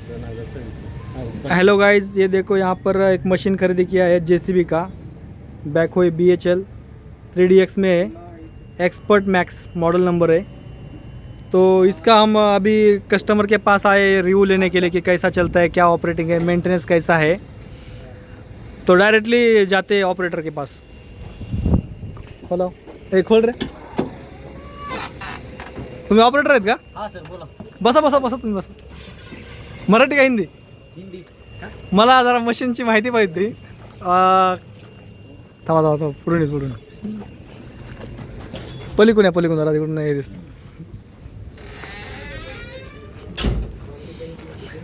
Hello guys, ये देखो यहाँ पर एक मशीन खरीदी किया है जेसीबी का। बैकहो BHL 3DX में है, एक्सपर्ट मैक्स मॉडल नंबर है। तो इसका हम अभी कस्टमर के पास आए रिव्यू लेने के लिए कि कैसा चलता है, क्या ऑपरेटिंग है, मेंटेनेंस कैसा है। तो डायरेक्टली जाते ऑपरेटर के पास। बोलो, एक खोल रे, तुम्ही ऑपरेटर आहेत का? हाँ सर बोला. बसा बसा बसा, तुम्ही बसा. मराठी का हिंदी? हिंदी. मला जरा मशीनची माहिती पाहिजे होती. थांबा थांबा थांबा, पुढून पलीकडून जरा तिकडून नाही दिसत.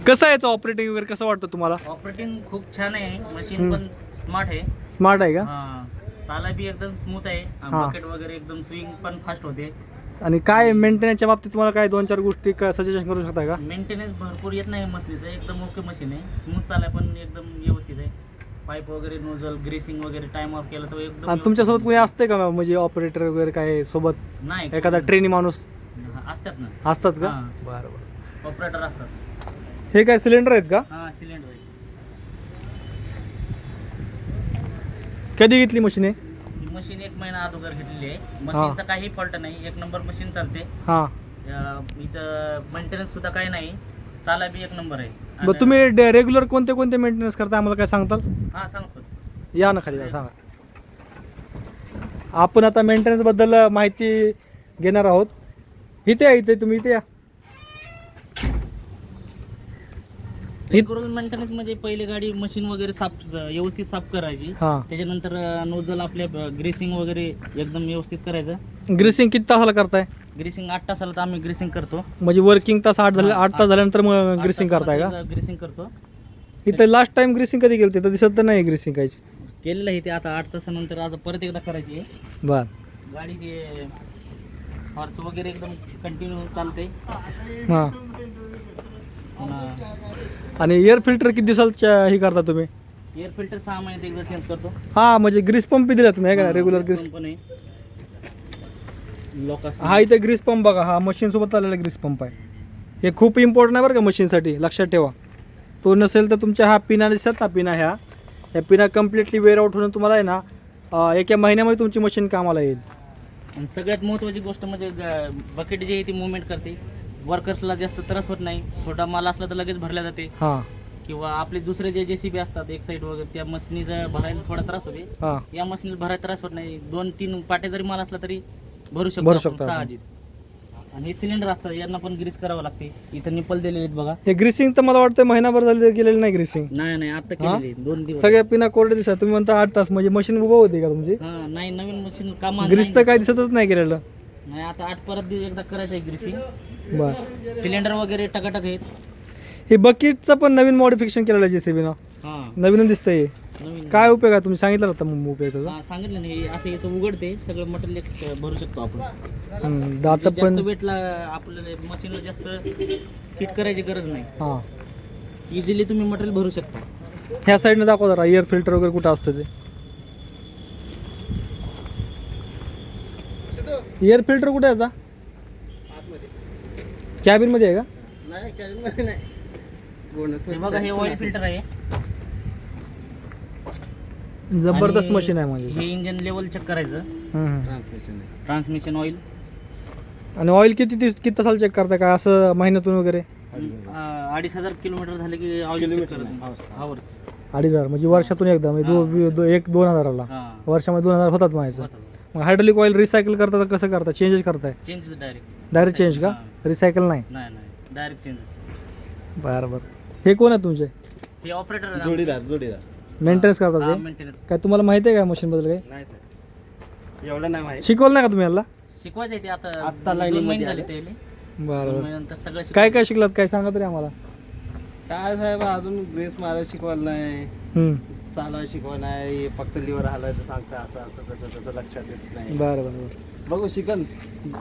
कसं आहे याचं ऑपरेटिंग वगैरे, कसं वाटतं तुम्हाला? ऑपरेटिंग खूप छान आहे. मशीन पण स्मार्ट आहे. स्मार्ट आहे का? हा, चाला बी एकदम स्मूथ आहे. हा. बकेट वगैरे एकदम स्विंग पण फास्ट होते. आणि काय मेंटेनन्सच्या बाबतीत तुम्हाला काय 2-4 गोष्टी सजेशन करू शकता का? मेंटेनन्स भरपूर येत नाही मशीनचं. एकदम ओके मशीन आहे. स्मूथ चालाय पण एकदम व्यवस्थित आहे. पाईप वगैरे नोझल ग्रेसिंग वगैरे टाइम ऑफ केलं तर एकदम. आणि तुमच्यासोबत कोणी असते का, म्हणजे ऑपरेटर वगैरे काय सोबत? नाही, एखादा ट्रेनी माणूस असतात ना. असतात का? हा. बरं. ऑपरेटर असतात. हे काय सिलेंडर आहेत का? हा, सिलेंडर आहे. कधी घेतली मशीन आहे? ही मशीन 1 महिना अगोदर घेतलेली आहे. मशीनचा काही फॉल्ट नाही. 1 नंबर मशीन चालते. हां. हिचं मेंटेनन्स सुद्धा काही नाही. चाला बी 1 नंबर आहे. मग तुम्ही रेग्युलर कोणते मेंटेनन्स करता, आम्हाला काय सांगताल? हा सांगतो. या ना खाली, सांगा. आपण आता मेंटेनन्सबद्दल माहिती घेणार आहोत. इथे तुम्ही इथे या. रेग्युलर मेंटेनन्स म्हणजे पहिले गाडी मशीन वगैरे व्यवस्थित साफ करायची. हां. त्याच्यानंतर नोझल आपल्या ग्रेसिंग वगैरे एकदम व्यवस्थित करायचं. ग्रीसिंग किती तासाला करताय? ग्रेसिंग 8 तासाला तर आम्ही ग्रेसिंग करतो. म्हणजे वर्किंग तास 8 तास झाल्यानंतर मग ग्रीसिंग करताय का? ग्रेसिंग करतो. इथं लास्ट टाइम ग्रीसिंग कधी केलं, तर दिसत तर नाही ग्रीसिंग काहीच. केलेलं आहे ते. आता 8 तासानंतर आज परत एकदा करायची आहे. बर. गाडीचे हॉर्स वगैरे एकदम कंटिन्यू चालते. हां. पुन्हा आणि एअर फिल्टर किती दिवसाला हे करता तुम्ही? एअर फिल्टर 6 महिन्यात एकदा चेंज करतो. हां, म्हणजे ग्रीस पंप दिला तुम्ही आहे का, रेग्युलर ग्रीस? पण आहे. लोकांस हा, इथे ग्रीस पंप बघा, हा मशीनसोबत आलेला ग्रीस पंप आहे. हे खूप इम्पॉर्टंट आहे बरं का मशीनसाठी, लक्षात ठेवा. तो नसेल तर तुमच्या हा पिना दिसतात ना, पिना ह्या पिना कम्प्लिटली वेअर आउट होऊन तुम्हाला आहे ना 1 महिन्यामध्ये तुमची मशीन कामाला येईल. आणि सगळ्यात महत्त्वाची गोष्ट म्हणजे बकेट जी आहे ती मुवमेंट करते. वर्कर्सला जास्त त्रास होत नाही. छोटा माल असला तर लगेच भरला जाते. हां. किंवा आपले दुसरे जे JCB असतात एक साईड वगैरे, त्या मशीनीचा भरायला थोडा त्रास होते. हां. या मशीनीला भरायला त्रास होत नाही. 2-3 पाटे जरी माल असला तरी भरू भरू शकतो शकतो आपण. साहजिक. आणि हे सिलेंडर असतात, यांना पण ग्रीस करावं लागते. इथं निपल दिलेले आहेत बघा. हे ग्रीसिंग तर मला वाटतं महिनाभर झाले गेलेलं नाही ग्रीसिंग. नाही आता केलेली 2 दिवस. सगळ्या पिना कोरडे दिसतात. तुम्ही म्हणता 8 तास, म्हणजे मशीन उभं होती का तुमची? हा, नाही नवीन मशीन काम ग्रीस तर काही दिसतच नाही केलेलं. नाही. आता 8 परत एकदा करायचं आहे ग्रीसिंग. बरं. सिलेंडर वगैरे टकाटक आहेत. हे बकेटचं पण नवीन मॉडिफिकेशन केलेलं आहे JCB न. हा, नवीन दिसतंय. नवीन. काय उपयोग आहे, तुम्ही सांगितलं होतं मग उपयोग त्याचा? हा, सांगितलं नाही. असं याचं उघडते सगळं मटेरियल भरू शकतो आपण. दात जास्त पण. वेटला आपल्याला मशीनला जास्त स्किट करायची गरज नाही. हां. इझिली तुम्ही मटेरियल भरू शकता. ह्या साईडनं दाखवा जरा, एअर फिल्टर वगैरे कुठं असतं ते. एअर फिल्टर कुठे आहे याचा? कॅबिनमध्ये आहे का? हे बघा, हे ऑइल फिल्टर आहे. जबरदस्त आणि मशीन आहे म्हणजे. हे इंजन लेवल चेक करायचं. Transmission oil. आणि ऑइल किती तासाला चेक करता काय, असं महिन्यातून वगैरे? 2,500 किलोमीटर झाले की ऑइल चेक करायचं. आवर्स 2,500 म्हणजे वर्षातून एकदा, म्हणजे 1-2 हा. वर्षामध्ये 2,000 होतात म्हणायचं. मग हायड्रोलिक ऑइल रिसायकल करता तर कसं करता, चेंजेस करताय? चेंजेस डायरेक्ट चेंज का? रिसायकल नाही? नाही डायरेक्ट चेंजेस. बरं. हे कोण आहे तुमचे? हे ऑपरेटर जोडीदार मेंटेनन्स करतात ते? मेंटेनन्स. काय तुम्हाला माहिती आहे का मशीन बद्दल काही? नाही सर, एवढं नाही माहिती. शिकवलं नाही का तुम्ही याला? शिकवायचं आहे ते. आता आत्ता 2 lining महिने मध्ये झाले आले. त्याला. बरं. 2 महिन्यानंतर सगळं काय काय शिकलात, काय सांगा तरी आम्हाला. काय साहेब, अजून ग्रेस मारायला शिकवायला नाही, हम्म. चालवायला शिकवायला नाही, फक्त लिव्हर हलवायचं सांगता. असं तसं लक्षात येत नाही. बरं. बघू, शिकन.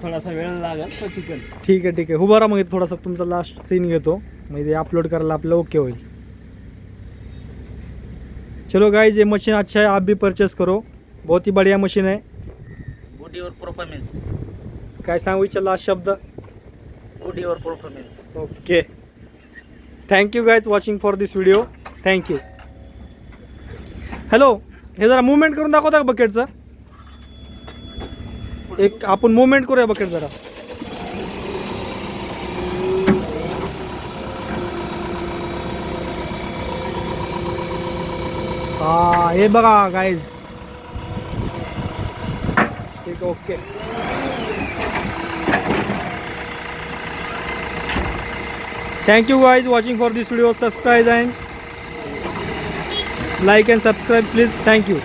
थोडासा वेळ लागेल पण शिकन. ठीक आहे. उभा राहा, मग इथे थोडासा तुमचा लास्ट सीन घेतो, म्हणजे अपलोड करायला आपलं ओके होईल. चलो गाइस, ये मशीन अच्छा है, आप भी परचेस करो. बहुत ही बढ़िया मशीन है. Good your performance. काय सांगू इच्छा लास्ट शब्द? Good your performance. Okay. Thank you guys watching for this video. Thank you. Hello, हे जरा मुवमेंट करून दाखवता का बकेटचं? एक आपण मुवमेंट करूया बकेट जरा. हा हे बघा गाईज. ठीक, okay. Thank you guys watching for this video. Subscribe and like and subscribe please. Thank you.